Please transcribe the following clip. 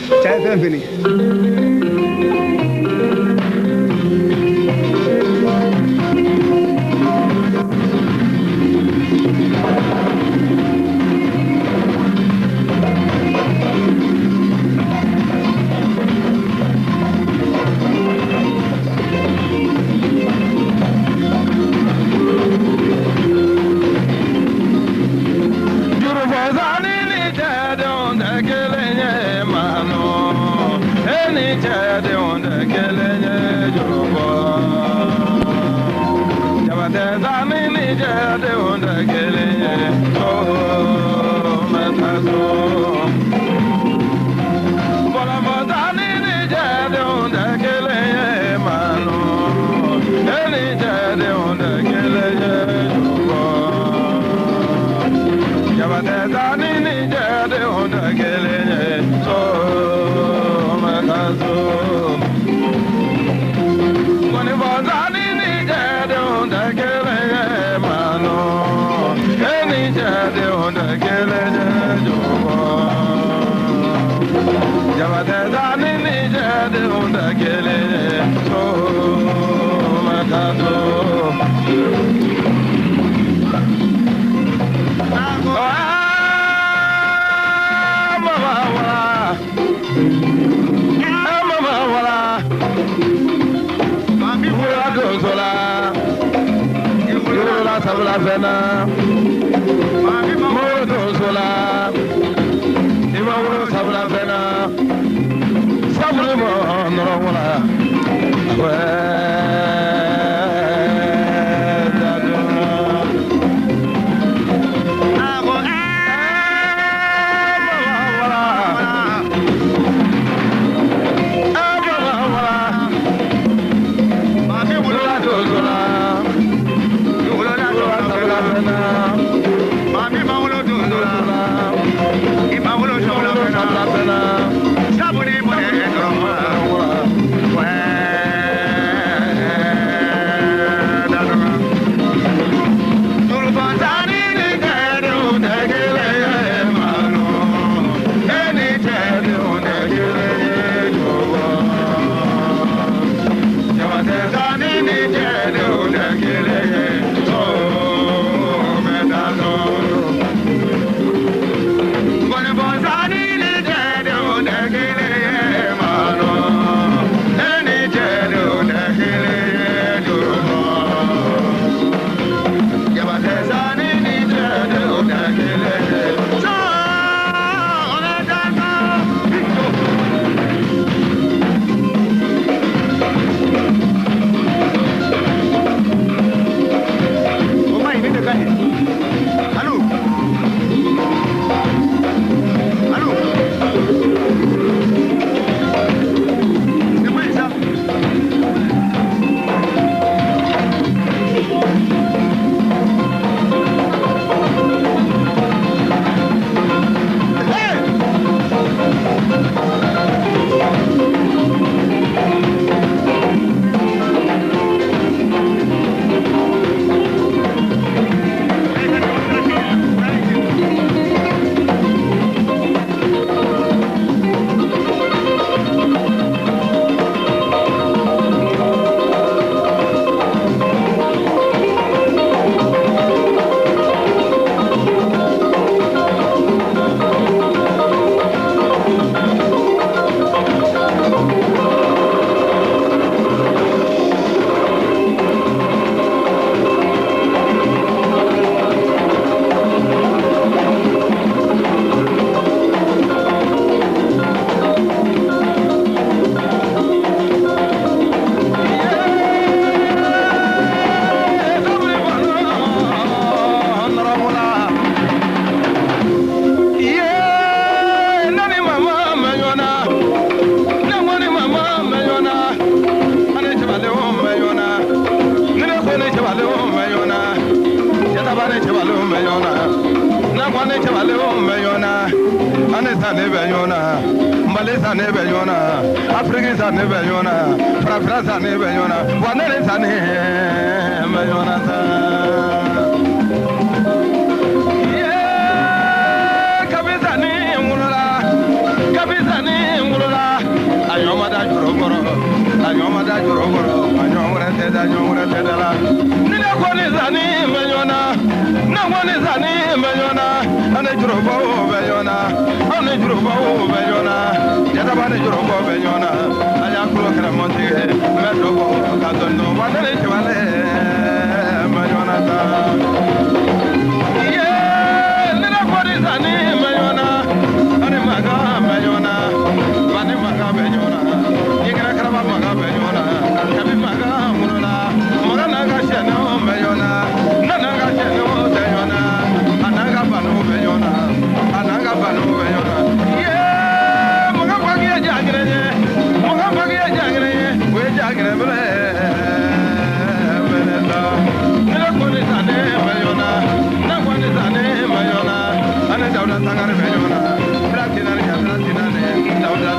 Chai Fini. Sabla Modo Sola Imamo Sabla Fena Sabla Norwala anyomada juroboro anyomada juroboro anyomure teda la nina kwani zani menyona na kwani zani menyona ane jurobo benyona ane jurobo benyona jada bane jurobo benyona aya kulo kara monte medobo kadono wadale chwale menyona ta ye nina kwani zani menyona ane maga menyona bane maga benyona ikara kara maga benyona kabi maga munona maga naga sheno benyona nanaga sheno benyona anaga banu benyona anaga banu benyona ye maga pagi jagre we jagre bre benela nila koni zane benyona na koni zane benyona ane dawda tangare benyona pratina ne dawda